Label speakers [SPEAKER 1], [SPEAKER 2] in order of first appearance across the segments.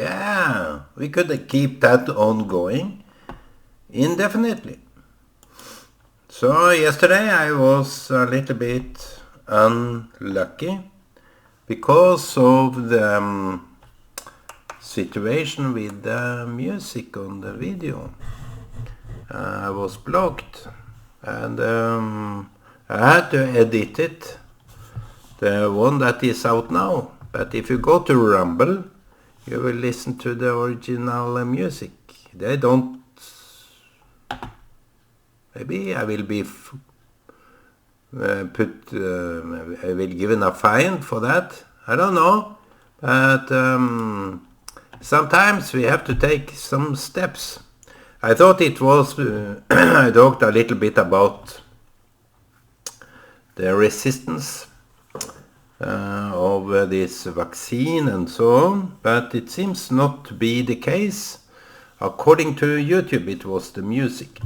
[SPEAKER 1] Yeah, we could keep that ongoing indefinitely. So yesterday I was a little bit unlucky because of the situation with the music on the video. I was blocked and I had to edit it, the one that is out now. But if you go to Rumble, you will listen to the original music. They don't. Maybe I will be I will given a fine for that. I don't know, but sometimes we have to take some steps. I thought it was. I talked a little bit about the resistance of this vaccine and so on, but it seems not to be the case. According to YouTube, it was the music.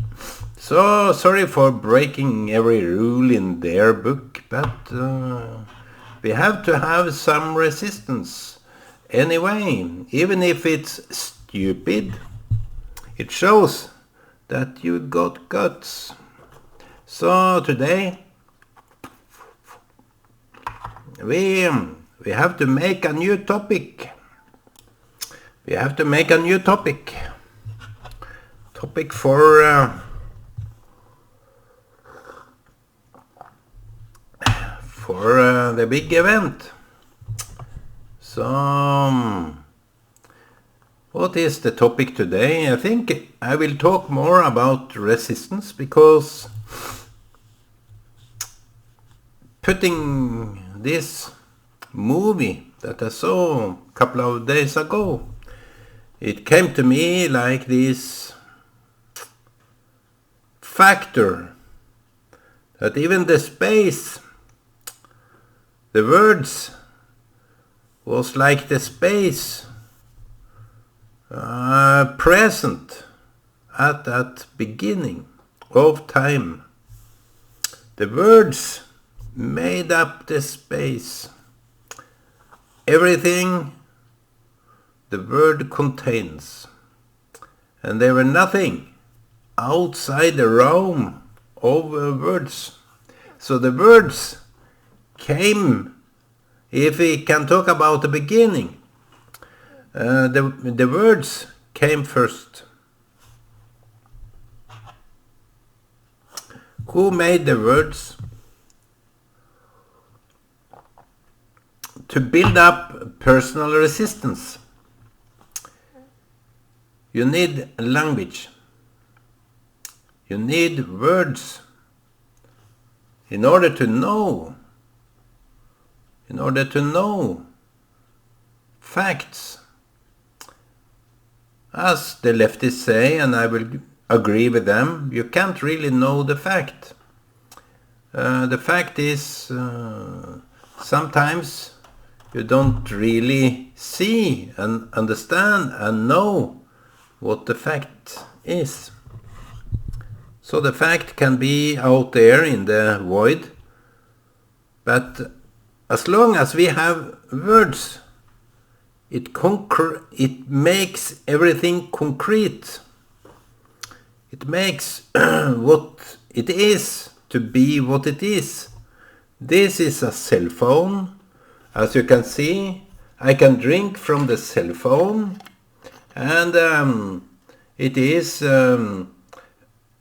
[SPEAKER 1] So sorry for breaking every rule in their book, but we have to have some resistance. Anyway, even if it's stupid, it shows that you got guts. So today we have to make a new topic. We have to make a new topic. Topic for the big event. So what is the topic today? I think I will talk more about resistance because putting this movie that I saw a couple of days ago, it came to me like this factor that even the space, the words was like the space present at that beginning of time. The words made up the space. Everything the word contains. And there were nothing outside the realm of words. So the words came, if we can talk about the beginning, the words came first. Who made the words? To build up personal resistance, you need language. You need words in order to know facts. As the leftists say, and I will agree with them, you can't really know the fact. The fact is sometimes you don't really see and understand and know what the fact is. So the fact can be out there in the void, but as long as we have words, it makes everything concrete. It makes what it is to be what it is. This is a cell phone. As you can see, I can drink from the cell phone, and it is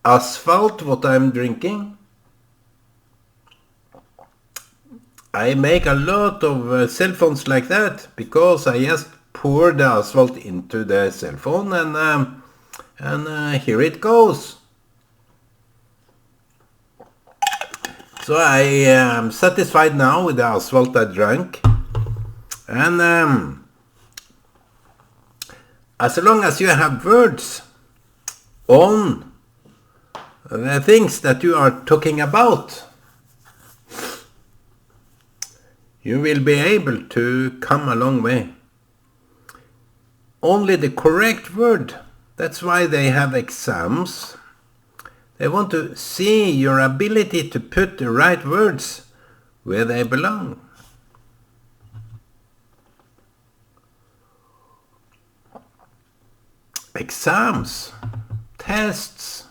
[SPEAKER 1] asphalt what I'm drinking. I make a lot of cell phones like that because I just pour the asphalt into the cell phone and here it goes. So I am satisfied now with the asphalt I drank, and as long as you have words on the things that you are talking about, you will be able to come a long way. Only the correct word. That's why they have exams. They want to see your ability to put the right words where they belong. exams, tests,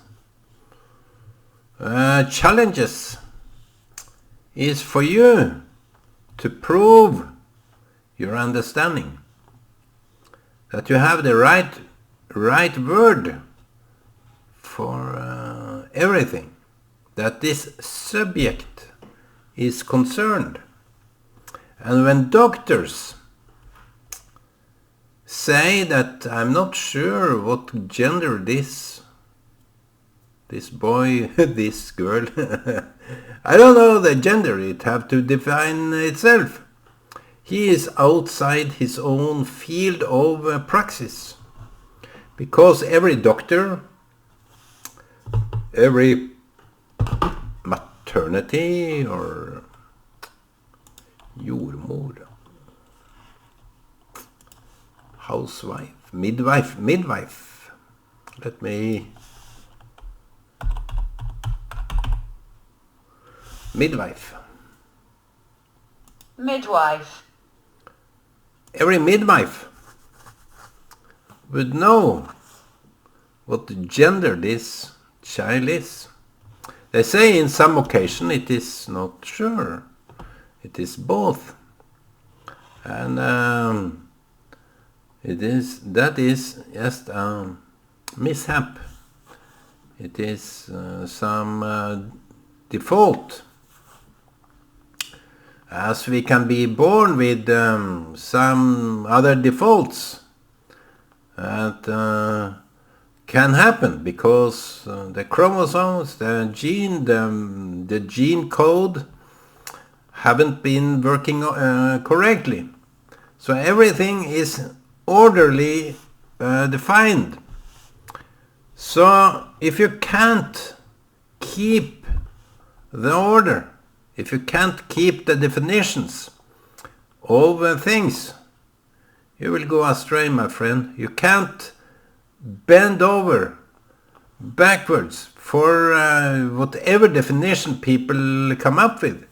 [SPEAKER 1] challenges is for you to prove your understanding, that you have the right word for everything, that this subject is concerned. And when doctors say that I'm not sure what gender this boy, this girl, I don't know the gender, it have to define itself. He is outside his own field of praxis. Because every doctor, every maternity or jordmor, housewife, midwife, midwife. Every midwife would know what gender this child is. They say in some occasion it is not sure. It is both. And that is just a mishap. It is some default. As we can be born with some other defaults that can happen because the chromosomes, the gene code haven't been working correctly. So everything is orderly defined. So if you can't keep the order, if you can't keep the definitions of things, you will go astray, my friend. You can't bend over backwards for whatever definition people come up with,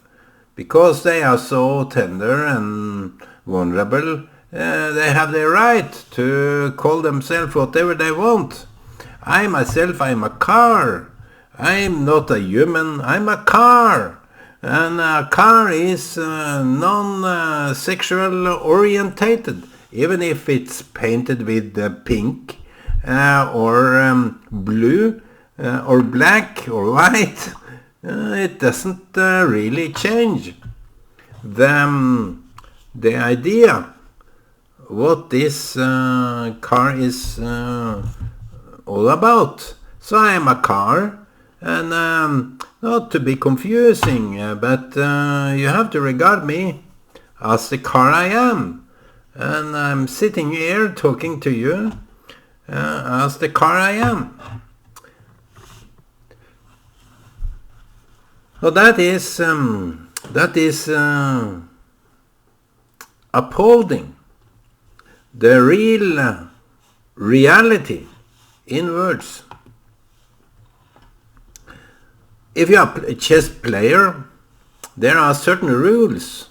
[SPEAKER 1] because they are so tender and vulnerable. They have the right to call themselves whatever they want. I myself, I'm a car. I'm not a human, I'm a car. And a car is non-sexual orientated, even if it's painted with pink or blue or black or white. It doesn't really change the idea what this car is all about. So I am a car, and not to be confusing, but you have to regard me as the car I am. And I'm sitting here talking to you as the car I am. So that is upholding the real reality in words. If you are a chess player, there are certain rules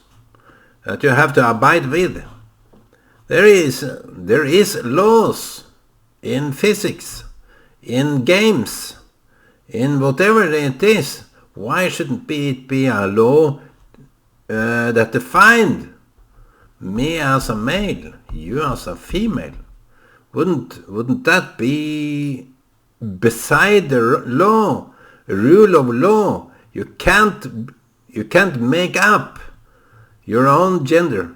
[SPEAKER 1] that you have to abide with. There is laws in physics, in games, in whatever it is. Why shouldn't it be a law that defined me as a male, you as a female? Wouldn't that be beside the law? Rule of law. You can't make up your own gender.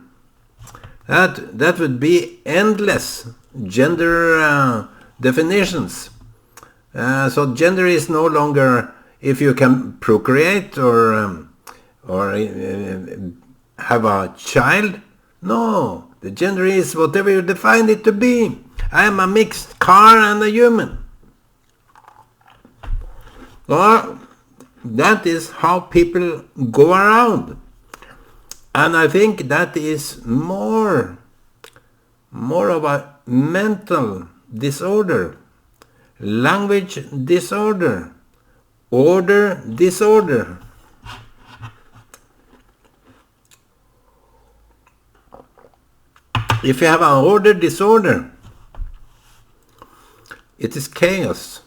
[SPEAKER 1] That would be endless gender definitions. So gender is no longer if you can procreate or have a child. No, the gender is whatever you define it to be. I am a mixed car and a human. Or that is how people go around. And I think that is more of a mental disorder, language disorder, order disorder. If you have an order disorder, It is chaos.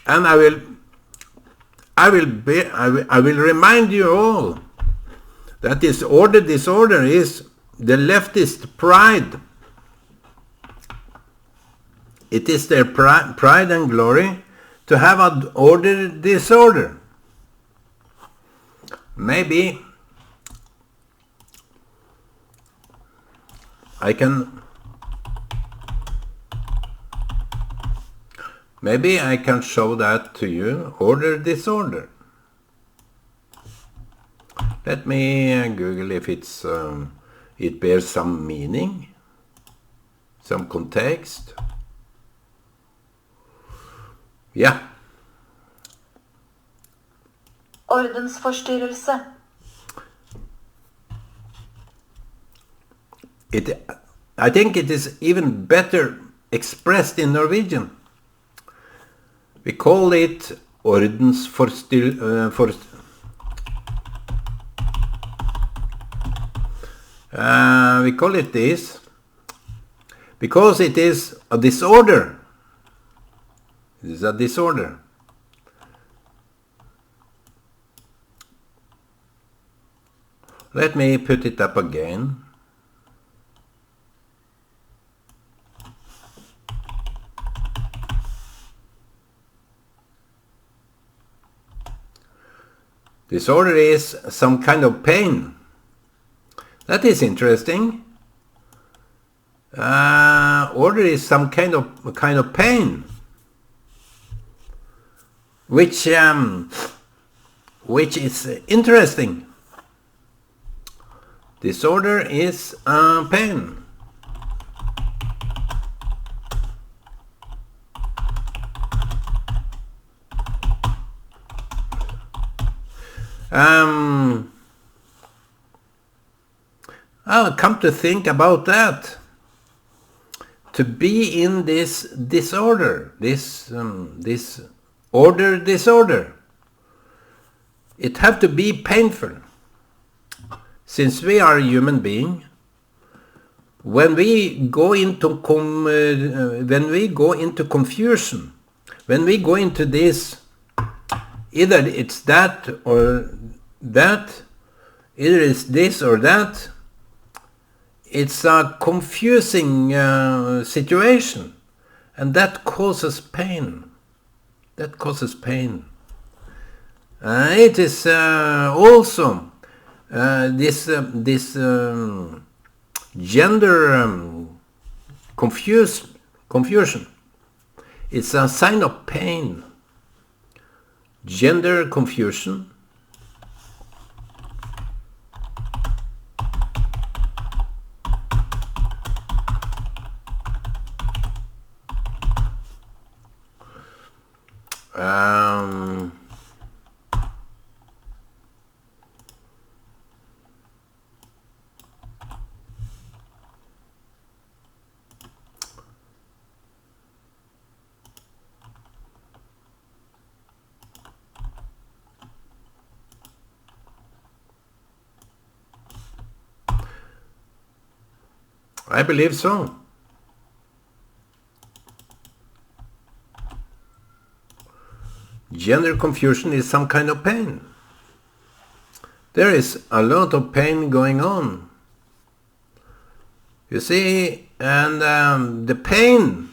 [SPEAKER 1] And I will remind you all that this disorder is the leftist pride. It is their pride and glory to have an order disorder. Maybe I can show that to you, order disorder. Let me Google if it bears some meaning, some context. Yeah.
[SPEAKER 2] Ordensforstyrrelse.
[SPEAKER 1] I think it is even better expressed in Norwegian. We call it ordensforstyrrelse. We call it this because it is a disorder. It is a disorder. Let me put it up again. Disorder is some kind of pain. That is interesting. Order is some kind of pain, which is interesting. Disorder is pain. I'll come to think about that. To be in this disorder, this order disorder, it have to be painful. Since we are a human being, when we go into confusion, when we go into this, either it's that or that, either it's this or that, it's a confusing situation, and that causes pain. That causes pain. It is also this gender confusion. It's a sign of pain. Gender confusion. I believe so. Gender confusion is some kind of pain. There is a lot of pain going on. You see, and the pain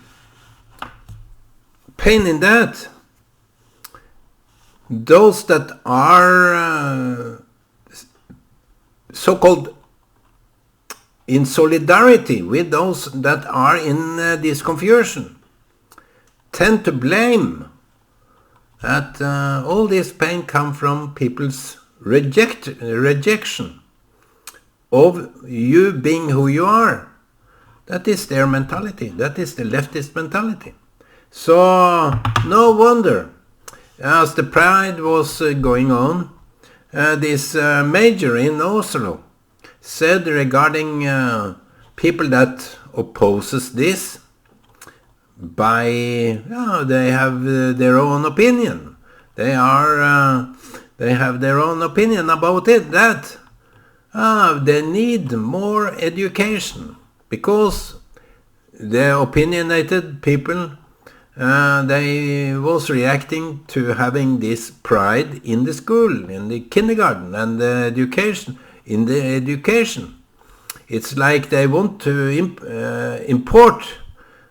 [SPEAKER 1] in that, those that are so-called in solidarity with those that are in this confusion, tend to blame that all this pain comes from people's rejection of you being who you are. That is their mentality. That is the leftist mentality. So no wonder, as the Pride was going on, this major in Oslo said regarding people that opposes this, they have their own opinion. They have their own opinion about it, that they need more education, because the opinionated people, they was reacting to having this pride in the school, in the kindergarten, and the education. In the education, it's like they want to import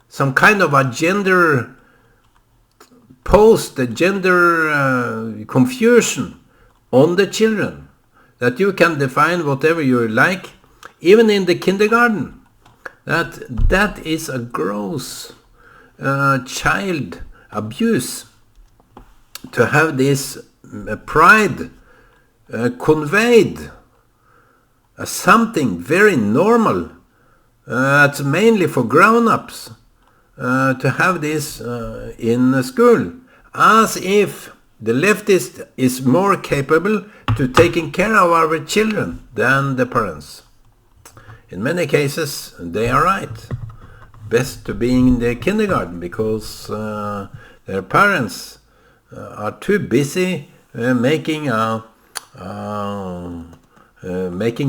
[SPEAKER 1] some kind of a gender a gender confusion on the children, that you can define whatever you like, even in the kindergarten. That is a gross child abuse, to have this pride conveyed as something very normal. It's mainly for grown-ups to have this in school, as if the leftist is more capable to taking care of our children than the parents. In many cases, they are right. Best to be in the kindergarten, because their parents are too busy making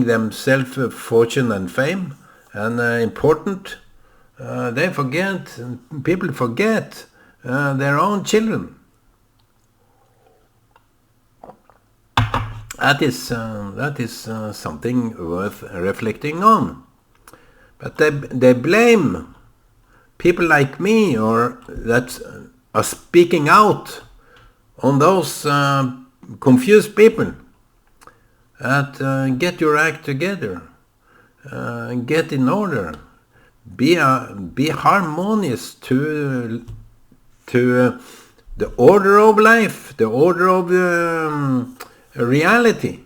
[SPEAKER 1] themselves fortune and fame and important. People forget their own children. That is something worth reflecting on. But they blame people like me, or that are speaking out on those confused people. That get your act together, get in order, be harmonious to the order of life, the order of reality.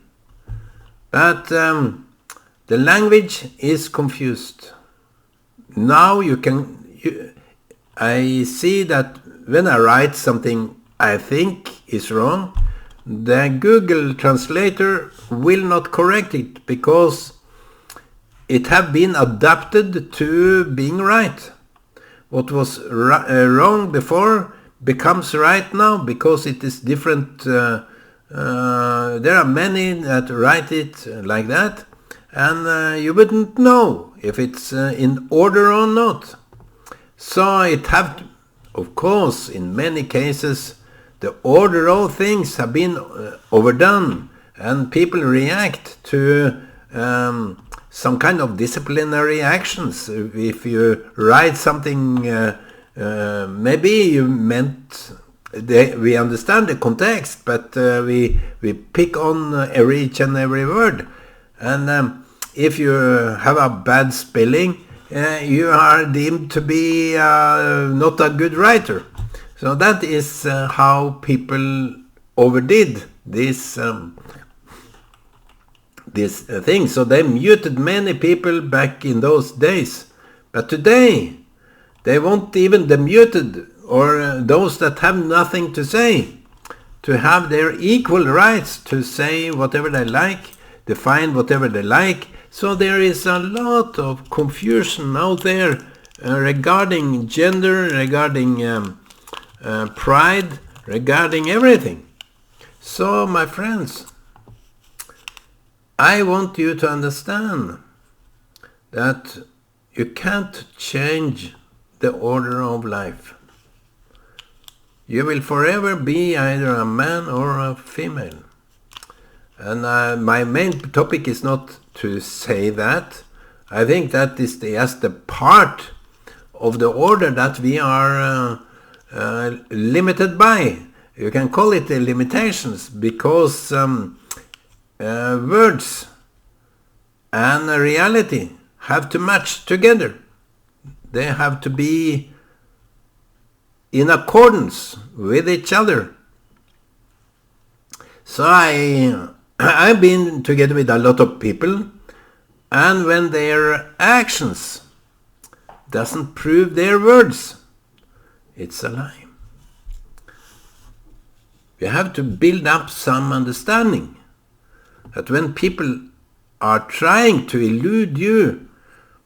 [SPEAKER 1] But the language is confused. Now I see that when I write something I think is wrong, the Google translator will not correct it, because it have been adapted to being right. What was wrong before becomes right now, because it is different. There are many that write it like that, and you wouldn't know if it's in order or not. So it have to, of course, in many cases, the order of things have been overdone, and people react to some kind of disciplinary actions. If you write something, maybe you meant, we understand the context, but we pick on each and every word. And if you have a bad spelling, you are deemed to be not a good writer. So that is how people overdid this thing. So they muted many people back in those days. But today, they want even the muted, or those that have nothing to say, to have their equal rights to say whatever they like, define whatever they like. So there is a lot of confusion out there regarding gender, regarding pride, regarding everything. So, my friends, I want you to understand that you can't change the order of life. You will forever be either a man or a female. And my main topic is not to say that. I think that is just the part of the order that we are limited by. You can call it the limitations, because words and reality have to match together. They have to be in accordance with each other. So I've been together with a lot of people, and when their actions doesn't prove their words, it's a lie. You have to build up some understanding that when people are trying to elude you,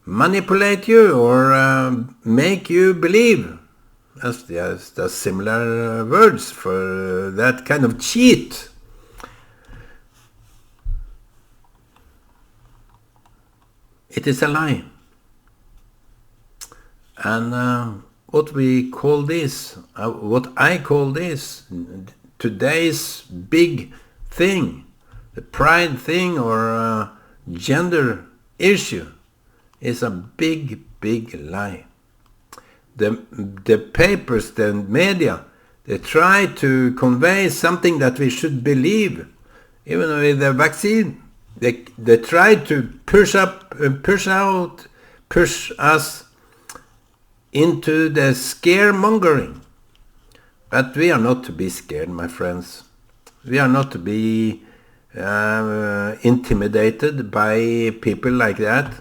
[SPEAKER 1] manipulate you, or make you believe, that's similar words for that kind of cheat. It is a lie. And what I call this, today's big thing, the pride thing or gender issue, is a big, big lie. The papers, the media, they try to convey something that we should believe. Even with the vaccine, they try to push us into the scaremongering. But we are not to be scared, my friends. We are not to be intimidated by people like that.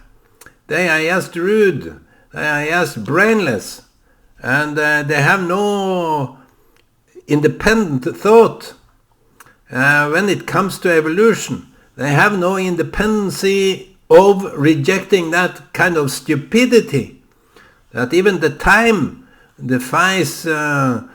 [SPEAKER 1] They are just rude. They are just brainless. And they have no independent thought. When it comes to evolution, they have no independency of rejecting that kind of stupidity. That even the time defies the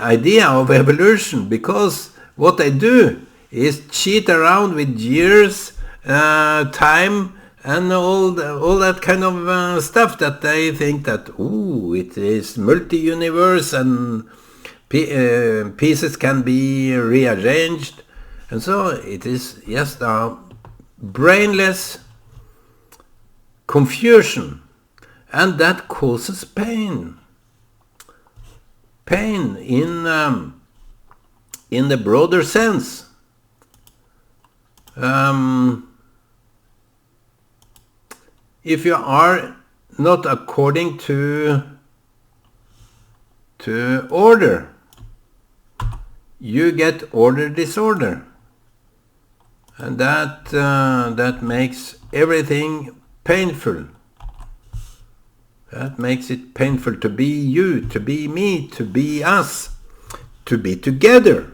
[SPEAKER 1] idea of evolution, because what they do is cheat around with years, time, and all that kind of stuff that they think that, it is multi-universe and pieces can be rearranged. And so it is just a brainless confusion, and that causes pain. Pain in the broader sense. If you are not according to order, you get order disorder, and that makes everything painful. That makes it painful to be you, to be me, to be us, to be together.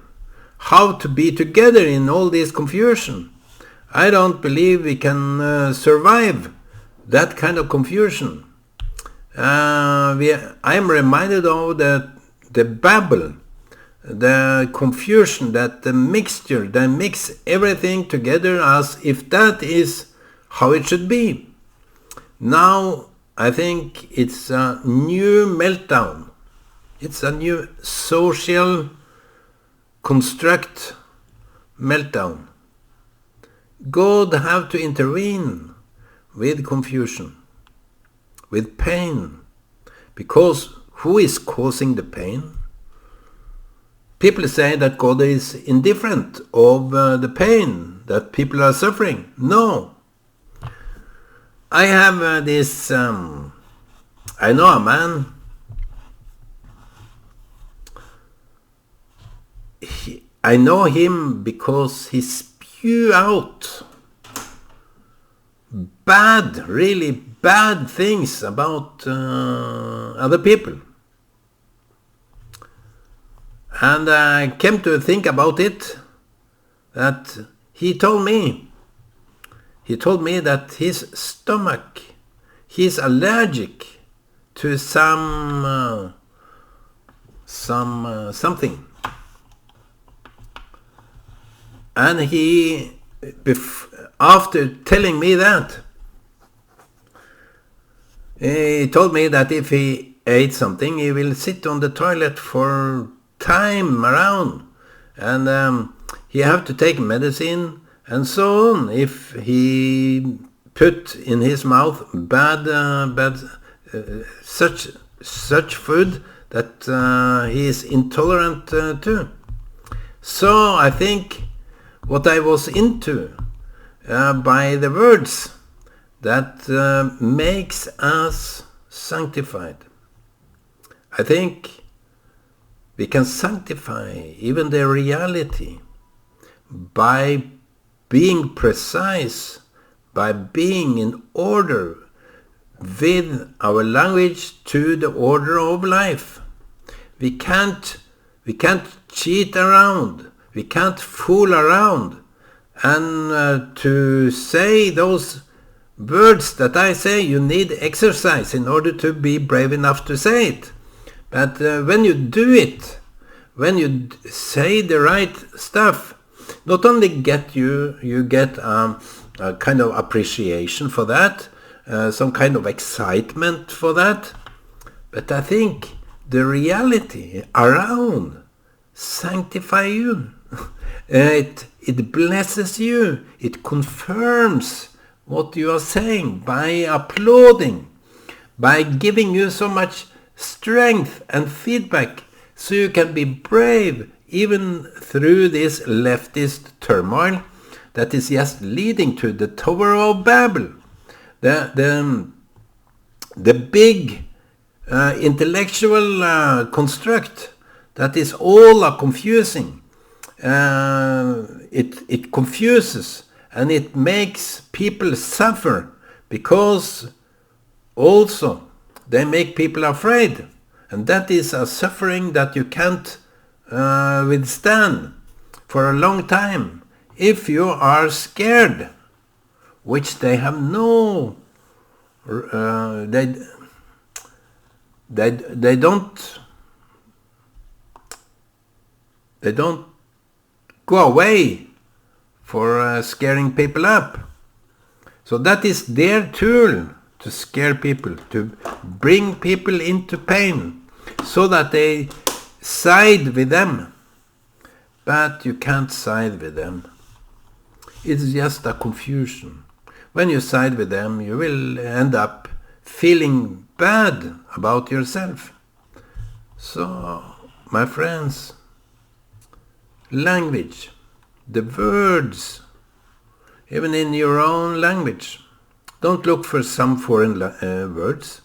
[SPEAKER 1] How to be together in all this confusion? I don't believe we can survive that kind of confusion. I'm reminded of the babble, the confusion, that the mixture, they mix everything together as if that is how it should be. Now I think it's a new meltdown. It's a new social construct meltdown. God have to intervene with confusion, with pain, because who is causing the pain? People say that God is indifferent of the pain that people are suffering. No. I have this, I know a man, I know him because he spew out bad, really bad things about other people. And I came to think about it, that he told me that his stomach, he's allergic to something. And he, after telling me that, he told me that if he ate something, he will sit on the toilet for time around, and he have to take medicine and so on if he put in his mouth such food that he is intolerant to. So I think what I was into by the words that makes us sanctified. I think we can sanctify even the reality by being precise, by being in order with our language to the order of life. We can't cheat around. We can't fool around. And to say those words that I say, you need exercise in order to be brave enough to say it. But when you do it, when you say the right stuff, not only you get a kind of appreciation for that, some kind of excitement for that. But I think the reality around sanctify you. It blesses you. It confirms what you are saying by applauding, by giving you so much strength and feedback so you can be brave even through this leftist turmoil that is just leading to the Tower of Babel. The big intellectual construct that is all confusing. It confuses and it makes people suffer because also they make people afraid. And that is a suffering that you can't withstand for a long time if you are scared, which they have no... They don't go away for scaring people up. So that is their tool to scare people, to bring people into pain, so that they side with them. But you can't side with them. It's just a confusion. When you side with them, you will end up feeling bad about yourself. So, my friends, language, the words, even in your own language. Don't look for some foreign words.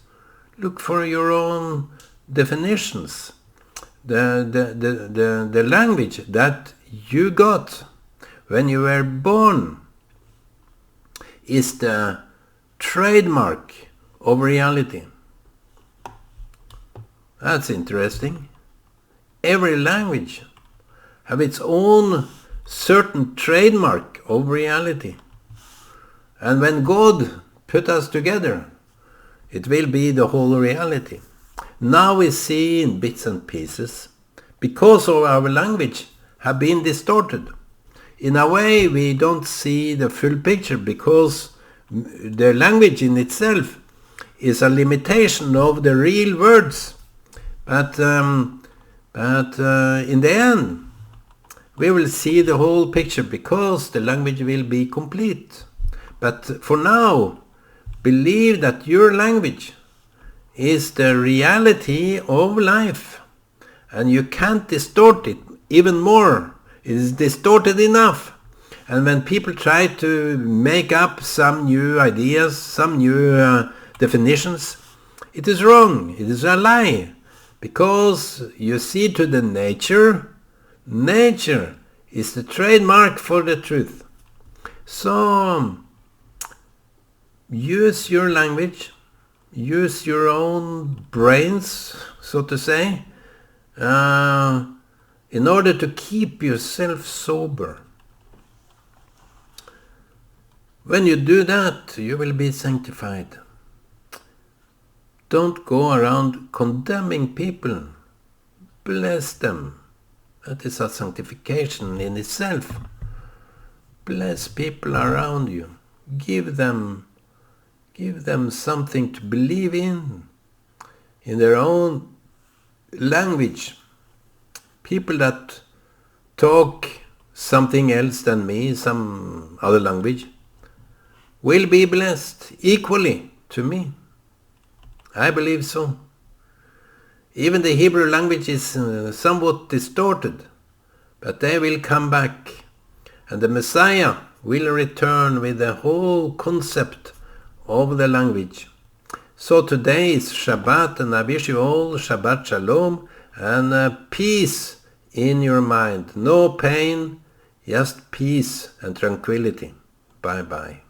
[SPEAKER 1] Look for your own definitions. The language that you got when you were born is the trademark of reality. That's interesting. Every language have its own certain trademark of reality. And when God put us together, it will be the whole reality. Now we see in bits and pieces because of our language have been distorted. In a way, we don't see the full picture because the language in itself is a limitation of the real words. But in the end, we will see the whole picture because the language will be complete. But for now, believe that your language is the reality of life, and you can't distort it even more. It is distorted enough. And when people try to make up some new ideas, some new definitions, it is wrong. It is a lie. Because you see to the nature, nature is the trademark for the truth. So, use your language, use your own brains, so to say, in order to keep yourself sober. When you do that, you will be sanctified. Don't go around condemning people. Bless them. That is a sanctification in itself. Bless people around you. Give them something to believe in their own language. People that talk something else than me, some other language, will be blessed equally to me. I believe so. Even the Hebrew language is somewhat distorted, but they will come back, and the Messiah will return with the whole concept of the language. So today is Shabbat, and I wish you all Shabbat Shalom and peace in your mind. No pain, just peace and tranquility. Bye-bye.